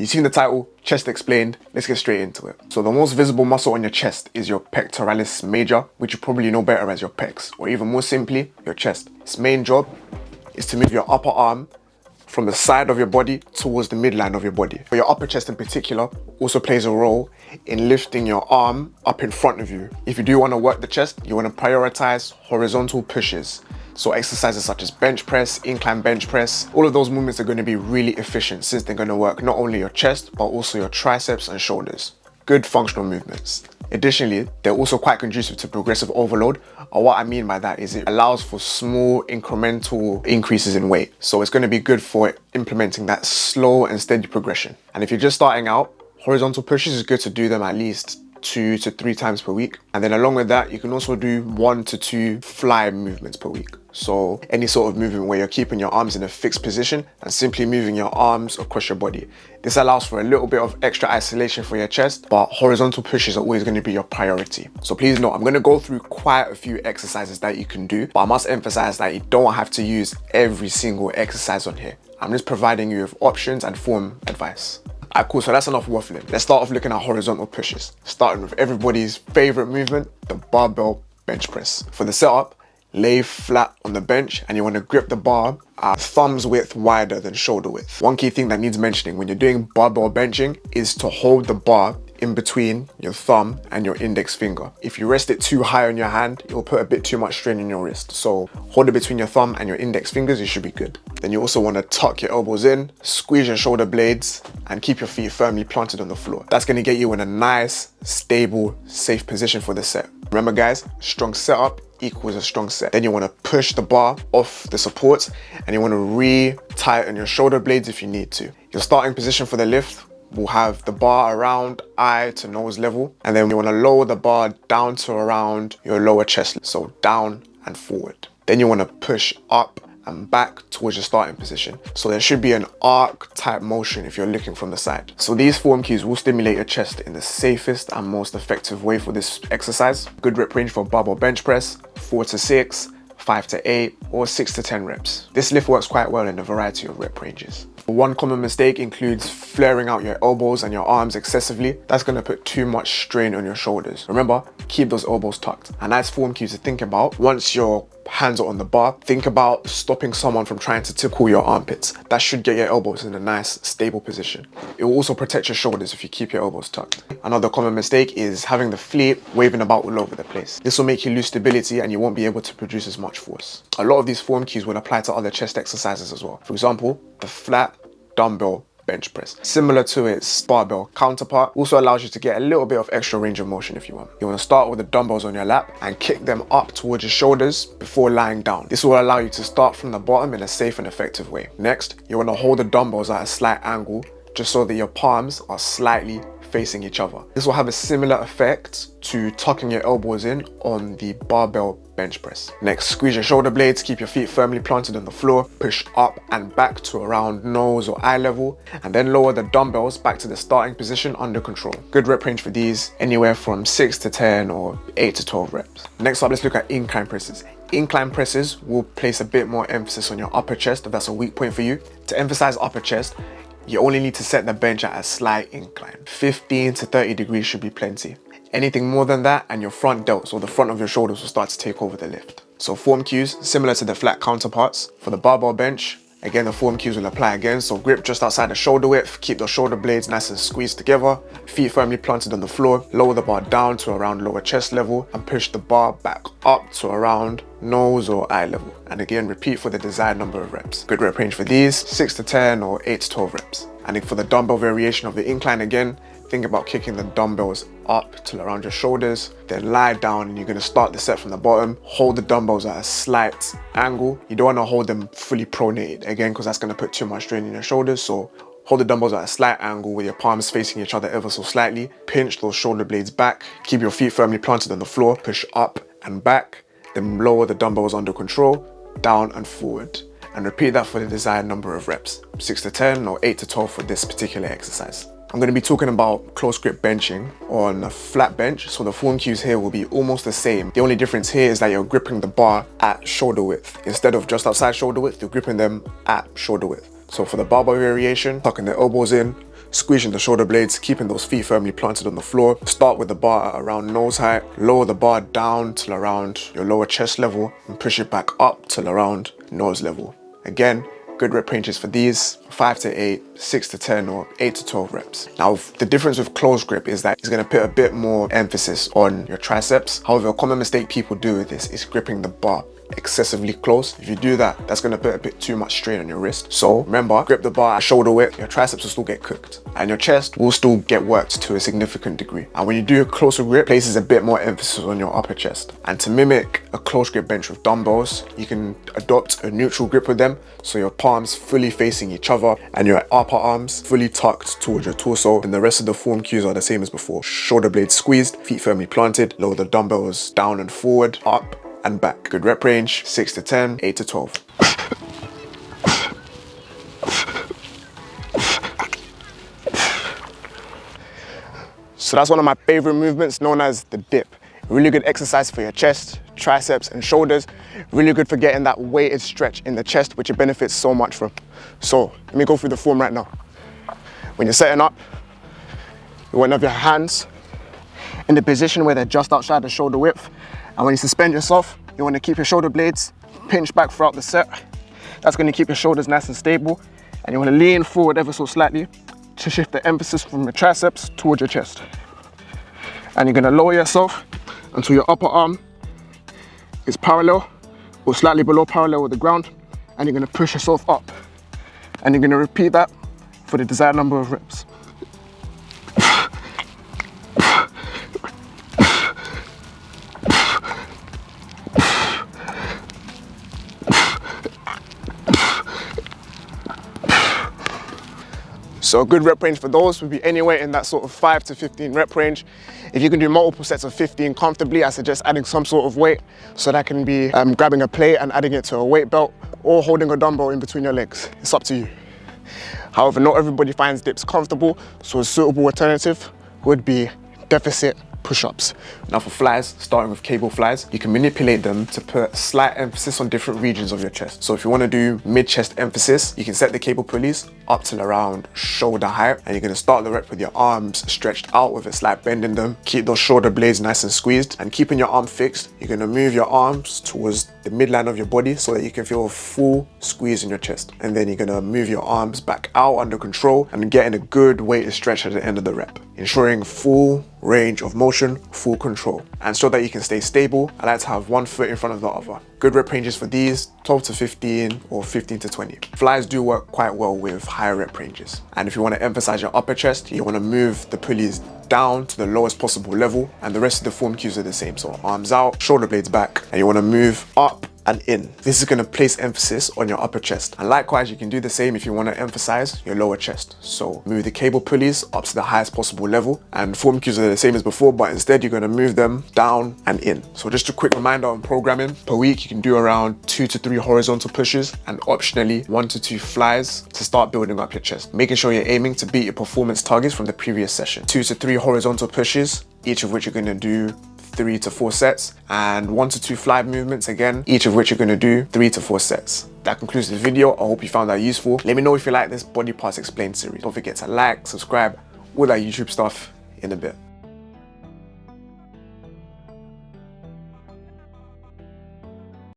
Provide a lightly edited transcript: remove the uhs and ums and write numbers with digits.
You've seen the title, chest explained, let's get straight into it. So the most visible muscle on your chest is your pectoralis major, which you probably know better as your pecs, or even more simply, your chest. Its main job is to move your upper arm from the side of your body towards the midline of your body. But your upper chest in particular also plays a role in lifting your arm up in front of you. If you do want to work the chest, you want to prioritize horizontal pushes. So exercises such as bench press, incline bench press, all of those movements are going to be really efficient since they're going to work not only your chest, but also your triceps and shoulders. Good functional movements. Additionally, they're also quite conducive to progressive overload. And what I mean by that is it allows for small incremental increases in weight. So it's going to be good for implementing that slow and steady progression. And if you're just starting out, horizontal pushes is good to do them at least 2 to 3 times per week. And then along with that, you can also do 1 to 2 fly movements per week. So any sort of movement where you're keeping your arms in a fixed position and simply moving your arms across your body. This allows for a little bit of extra isolation for your chest, but horizontal pushes are always going to be your priority. So please note, I'm going to go through quite a few exercises that you can do, but I must emphasize that you don't have to use every single exercise on here. I'm just providing you with options and form advice. Alright, cool, so that's enough waffling. Let's start off looking at horizontal pushes. Starting with everybody's favorite movement, the barbell bench press. For the setup, lay flat on the bench and you want to grip the bar thumbs width wider than shoulder width. One key thing that needs mentioning when you're doing barbell benching is to hold the bar in between your thumb and your index finger. If you rest it too high on your hand, it will put a bit too much strain on your wrist. So hold it between your thumb and your index fingers, you should be good. Then you also want to tuck your elbows in, squeeze your shoulder blades, and keep your feet firmly planted on the floor. That's going to get you in a nice, stable, safe position for the set. Remember guys, strong setup equals a strong set. Then you want to push the bar off the supports and you want to re-tighten your shoulder blades if you need to. Your starting position for the lift will have the bar around eye to nose level, and then you want to lower the bar down to around your lower chest, so down and forward. Then you want to push up and back towards your starting position. So there should be an arc type motion if you're looking from the side. So these form cues will stimulate your chest in the safest and most effective way for this exercise. Good rep range for barbell bench press, 4 to 6, 5 to 8, or 6 to 10 reps. This lift works quite well in a variety of rep ranges. One common mistake includes flaring out your elbows and your arms excessively. That's going to put too much strain on your shoulders. Remember, keep those elbows tucked. A nice form cue to think about once your hands are on the bar, think about stopping someone from trying to tickle your armpits. That should get your elbows in a nice, stable position. It will also protect your shoulders if you keep your elbows tucked. Another common mistake is having the feet waving about all over the place. This will make you lose stability and you won't be able to produce as much force. A lot of these form cues will apply to other chest exercises as well. For example, the flat dumbbell bench press, similar to its barbell counterpart, also allows you to get a little bit of extra range of motion if you want. You want to start with the dumbbells on your lap and kick them up towards your shoulders before lying down. This will allow you to start from the bottom in a safe and effective way. Next, you want to hold the dumbbells at a slight angle just so that your palms are slightly facing each other. This will have a similar effect to tucking your elbows in on the barbell bench press. Next, squeeze your shoulder blades, keep your feet firmly planted on the floor, push up and back to around nose or eye level, and then lower the dumbbells back to the starting position under control. Good rep range for these, anywhere from 6 to 10 or 8 to 12 reps. Next up, let's look at incline presses. Incline presses will place a bit more emphasis on your upper chest if that's a weak point for you. To emphasize upper chest, you only need to set the bench at a slight incline. 15 to 30 degrees should be plenty. Anything more than that and your front delts or the front of your shoulders will start to take over the lift. So form cues, similar to the flat counterparts. For the barbell bench, again, the form cues will apply again. So grip just outside the shoulder width, keep the shoulder blades nice and squeezed together, feet firmly planted on the floor, lower the bar down to around lower chest level and push the bar back up to around nose or eye level. And again, repeat for the desired number of reps. Good rep range for these, 6 to 10 or 8 to 12 reps. And then for the dumbbell variation of the incline again, think about kicking the dumbbells up till around your shoulders, then lie down and you're going to start the set from the bottom. Hold the dumbbells at a slight angle. You don't want to hold them fully pronated again because that's going to put too much strain on your shoulders. So hold the dumbbells at a slight angle with your palms facing each other ever so slightly. Pinch those shoulder blades back. Keep your feet firmly planted on the floor. Push up and back. Then lower the dumbbells under control, down and forward. And repeat that for the desired number of reps, 6 to 10 or 8 to 12 for this particular exercise. I'm going to be talking about close grip benching on a flat bench, so the form cues here will be almost the same. The only difference here is that you're gripping the bar at shoulder width. Instead of just outside shoulder width, you're gripping them at shoulder width. So for the barbell variation, tucking the elbows in, squeezing the shoulder blades, keeping those feet firmly planted on the floor. Start with the bar at around nose height, lower the bar down till around your lower chest level, and push it back up till around nose level. Again, good rep ranges for these, 5 to 8, 6 to 10, or 8 to 12 reps. Now, the difference with close grip is that it's gonna put a bit more emphasis on your triceps. However, a common mistake people do with this is gripping the bar excessively close. If you do that, that's gonna put a bit too much strain on your wrist. So remember, grip the bar at shoulder width, your triceps will still get cooked and your chest will still get worked to a significant degree. And when you do a closer grip, places a bit more emphasis on your upper chest. And to mimic a close grip bench with dumbbells, you can adopt a neutral grip with them, so your palms fully facing each other and your upper arms fully tucked towards your torso. And the rest of the form cues are the same as before. Shoulder blades squeezed, feet firmly planted, lower the dumbbells down and forward, up and back. Good rep range, 6 to 10, 8 to 12. So that's one of my favorite movements, known as the dip. Really good exercise for your chest, triceps and shoulders. Really good for getting that weighted stretch in the chest, which it benefits so much from. So let me go through the form right now. When you're setting up, you want to have your hands in the position where they're just outside the shoulder width. And when you suspend yourself, you want to keep your shoulder blades pinched back throughout the set. That's going to keep your shoulders nice and stable. And you want to lean forward ever so slightly to shift the emphasis from your triceps towards your chest. And you're going to lower yourself until your upper arm is parallel or slightly below parallel with the ground. And you're going to push yourself up. And you're going to repeat that for the desired number of reps. So a good rep range for those would be anywhere in that sort of 5 to 15 rep range. If you can do multiple sets of 15 comfortably, I suggest adding some sort of weight. So that can be grabbing a plate and adding it to a weight belt, or holding a dumbbell in between your legs. It's up to you. However, not everybody finds dips comfortable, so a suitable alternative would be deficit push-ups. Now for flies, starting with cable flies, you can manipulate them to put slight emphasis on different regions of your chest. So if you want to do mid-chest emphasis, you can set the cable pulleys up till around shoulder height, and you're going to start the rep with your arms stretched out with a slight bend in them. Keep those shoulder blades nice and squeezed, and keeping your arm fixed, you're going to move your arms towards the midline of your body so that you can feel a full squeeze in your chest. And then you're going to move your arms back out under control and getting a good weighted stretch at the end of the rep, ensuring full range of motion, full control. And so that you can stay stable, I like to have one foot in front of the other. Good rep ranges for these, 12 to 15 or 15 to 20. Flies do work quite well with higher rep ranges. And if you want to emphasize your upper chest, you want to move the pulleys down to the lowest possible level, and the rest of the form cues are the same. So arms out, shoulder blades back, and you want to move up and in. This is going to place emphasis on your upper chest. And likewise, you can do the same if you want to emphasize your lower chest. So move the cable pulleys up to the highest possible level, and form cues are the same as before, but instead you're going to move them down and in. So just a quick reminder on programming: per week you can do around 2 to 3 horizontal pushes and optionally 1 to 2 flies to start building up your chest, making sure you're aiming to beat your performance targets from the previous session. 2 to 3 horizontal pushes, each of which you're going to do 3 to 4 sets, and 1 to 2 fly movements, again, each of which you're going to do 3 to 4 sets. That concludes this video. I hope you found that useful. Let me know if you like this Body Parts Explained series. Don't forget to like, subscribe, all that YouTube stuff. In a bit.